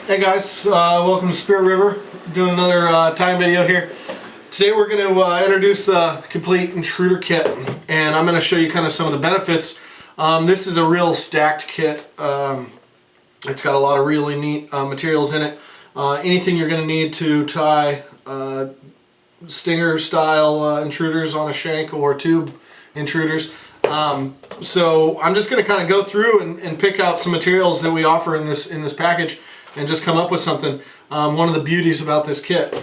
Hey guys, welcome to Spirit River. Doing another time video here. Today we're going to introduce the complete Intruder kit, and I'm going to show you kind of some of the benefits. This is a real stacked kit. It's got a lot of really neat materials in it. Anything you're going to need to tie stinger style intruders on a shank or tube intruders. So I'm just going to kind of go through and pick out some materials that we offer in this package and just come up with something. One of the beauties about this kit.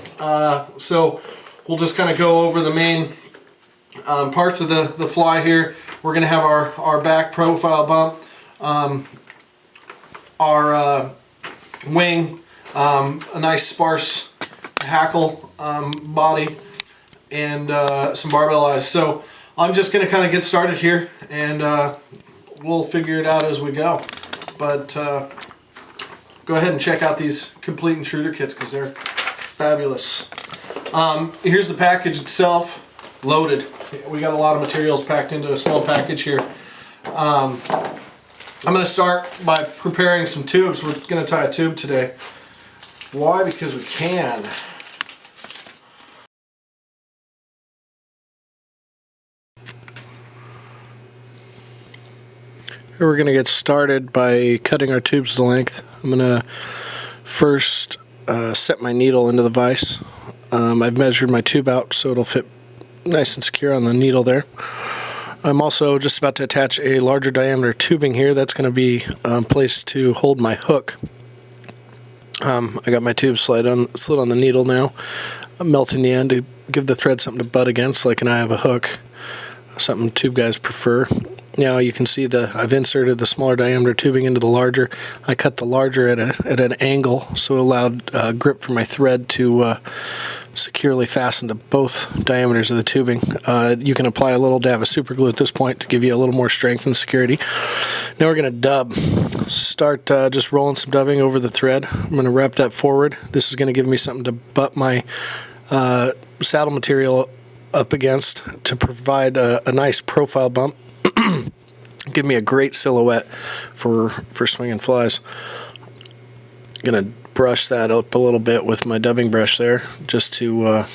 So we'll just kind of go over the main parts of the fly here. We're going to have our back profile bump, our wing, a nice sparse hackle body, and some barbell eyes. So I'm just going to kind of get started here, and we'll figure it out as we go. But go ahead and check out these complete Intruder kits because they're fabulous. Here's the package itself, loaded. We got a lot of materials packed into a small package here. I'm going to start by preparing some tubes. We're going to tie a tube today. Why? Because we can. Here we're going to get started by cutting our tubes to length. I'm going to first set my needle into the vise. I've measured my tube out so it'll fit nice and secure on the needle there. I'm also just about to attach a larger diameter tubing here that's going to be placed to hold my hook. I got my tube slid on the needle now. I'm melting the end to give the thread something to butt against, like I have a hook, something tube guys prefer. Now you can see I've inserted the smaller diameter tubing into the larger. I cut the larger at an angle so it allowed grip for my thread to securely fasten to both diameters of the tubing. You can apply a little dab of super glue at this point to give you a little more strength and security. Now we're going to dub. Start just rolling some dubbing over the thread. I'm going to wrap that forward. This is going to give me something to butt my saddle material up against to provide a nice profile bump. Give me a great silhouette for swinging flies. Gonna brush that up a little bit with my dubbing brush there, just to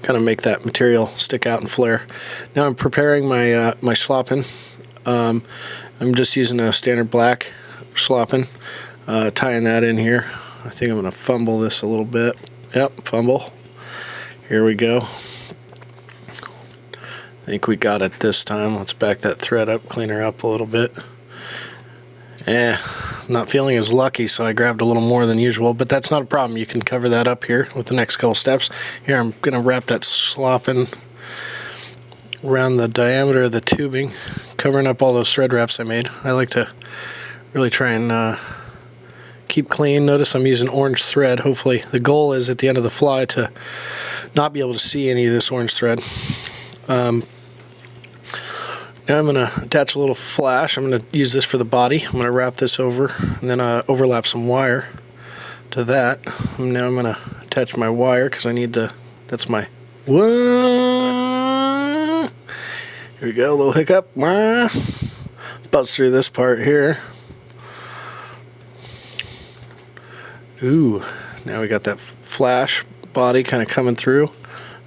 kind of make that material stick out and flare. Now I'm preparing my my sloppin. I'm just using a standard black sloppin, tying that in here. I think I'm gonna fumble this a little bit. Yep, fumble. Here we go. I think we got it this time. Let's back that thread up, clean her up a little bit. Not feeling as lucky, so I grabbed a little more than usual, but that's not a problem. You can cover that up here with the next couple steps. Here I'm going to wrap that slopping around the diameter of the tubing, covering up all those thread wraps I made. I like to really try and keep clean. Notice I'm using orange thread. Hopefully the goal is at the end of the fly to not be able to see any of this orange thread. Now I'm going to attach a little flash. I'm going to use this for the body. I'm going to wrap this over and then overlap some wire to that. And now I'm going to attach my wire because I need that's my Here we go, a little hiccup. Buzz through this part here. Ooh, now we got that flash body kind of coming through.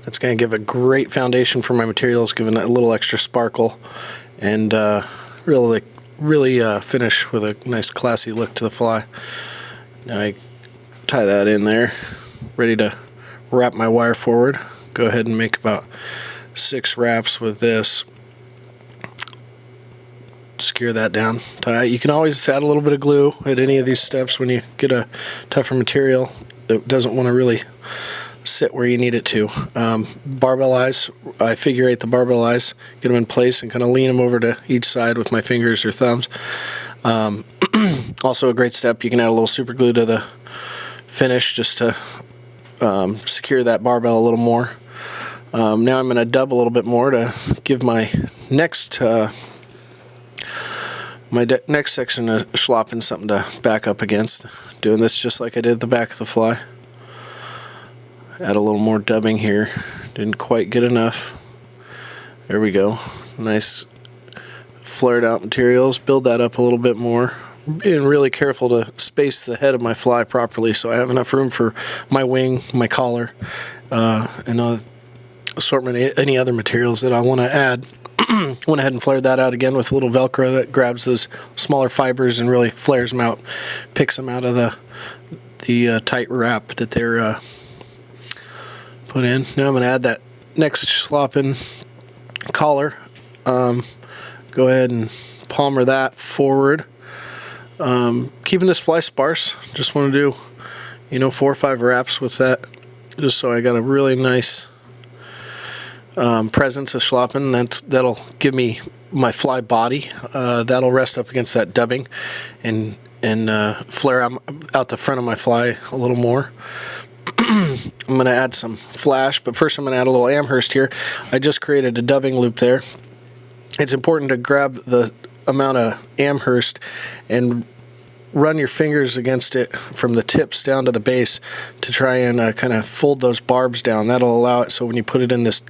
That's going to give a great foundation for my materials, giving it a little extra sparkle, and really finish with a nice classy look to the fly. Now I tie that in there, ready to wrap my wire forward. Go ahead and make about 6 wraps with this. Secure that down tight. You can always add a little bit of glue at any of these steps when you get a tougher material that doesn't want to really sit where you need it to. Barbell eyes, I figure eight the barbell eyes, get them in place and kind of lean them over to each side with my fingers or thumbs. Also a great step, you can add a little super glue to the finish just to secure that barbell a little more. Now I'm going to dub a little bit more to give my next next section of schlopping something to back up against. Doing this just like I did the back of the fly. Add a little more dubbing here. Didn't quite get enough. There we go. Nice flared out materials. Build that up a little bit more. being really careful to space the head of my fly properly so I have enough room for my wing, my collar, and assortment, any other materials that I want to add. Went ahead and flared that out again with a little Velcro that grabs those smaller fibers and really flares them out, picks them out of the tight wrap that they're put in. Now I'm going to add that next slopping collar. Go ahead and palmer that forward. Keeping this fly sparse. Just want to do, 4 or 5 wraps with that, just so I got a really nice presence of schloppen. That'll give me my fly body. That'll rest up against that dubbing and flare out the front of my fly a little more. I'm going to add some flash, but first I'm going to add a little Amherst here. I just created a dubbing loop there. It's important to grab the amount of Amherst and run your fingers against it from the tips down to the base to try and kind of fold those barbs down. That'll allow it so when you put it in this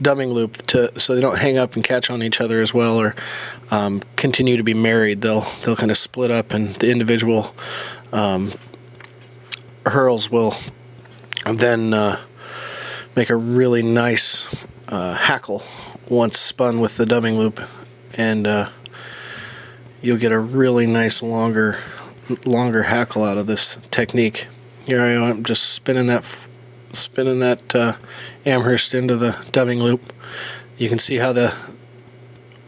dubbing loop so they don't hang up and catch on each other as well, or continue to be married. They'll kind of split up, and the individual hurls will then make a really nice hackle once spun with the dubbing loop, and you'll get a really nice longer hackle out of this technique. Here I am, just spinning that Amherst into the dubbing loop. You can see how the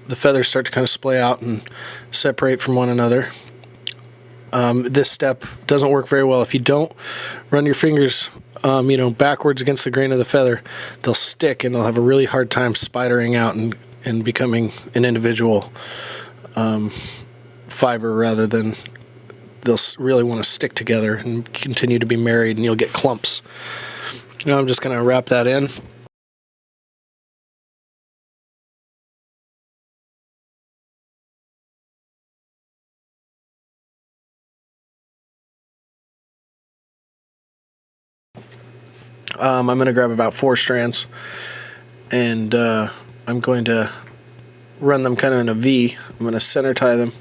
feathers start to kind of splay out and separate from one another. This step doesn't work very well if you don't run your fingers backwards against the grain of the feather. They'll stick and they'll have a really hard time spidering out and becoming an individual fiber, rather than they'll really want to stick together and continue to be married, and you'll get clumps. Now I'm just going to wrap that in. I'm going to grab about 4 strands, and I'm going to run them kind of in a V. I'm going to center tie them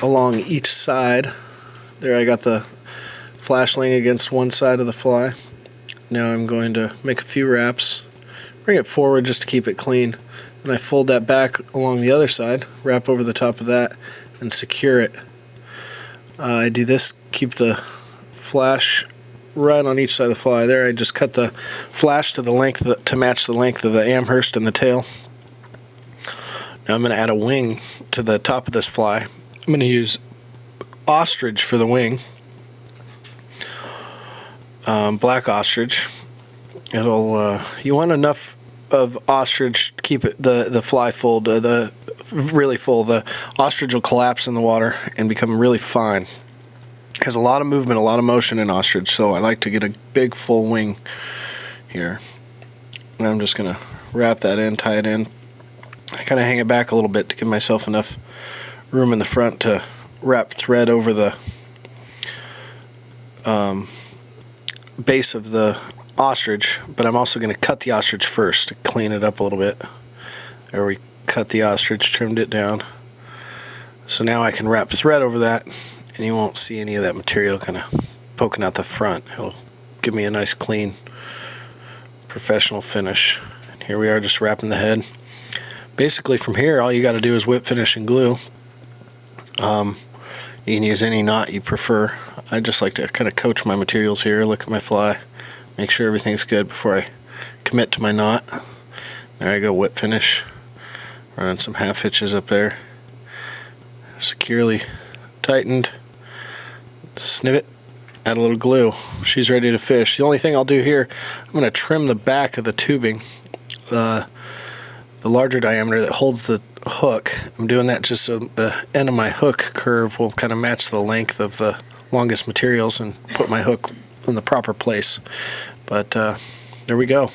along each side. There, I got the flash laying against one side of the fly. Now I'm going to make a few wraps, bring it forward just to keep it clean, and I fold that back along the other side, wrap over the top of that, and secure it. I do this, keep the flash right on each side of the fly. There, I just cut the flash to the length to match the length of the Amherst and the tail. Now I'm going to add a wing to the top of this fly. I'm going to use ostrich for the wing, black ostrich. You want enough of ostrich to keep it the fly full, really full. The ostrich will collapse in the water and become really fine. Has a lot of movement, a lot of motion in ostrich, so I like to get a big full wing here. And I'm just going to wrap that in, tie it in. I kind of hang it back a little bit to give myself enough room in the front to wrap thread over the base of the ostrich, but I'm also going to cut the ostrich first to clean it up a little bit. There, we cut the ostrich, trimmed it down. So now I can wrap thread over that, and you won't see any of that material kind of poking out the front. It'll give me a nice clean professional finish. And here we are, just wrapping the head. Basically from here all you got to do is whip finish and glue. You can use any knot you prefer. I just like to kind of coach my materials here, look at my fly, make sure everything's good before I commit to my knot. There I go, whip finish, running some half hitches up there, securely tightened. Snip it, add a little glue. She's ready to fish. The only thing I'll do here, I'm going to trim the back of the tubing, the larger diameter that holds the hook. I'm doing that just so the end of my hook curve will kind of match the length of the longest materials and put my hook in the proper place. But there we go.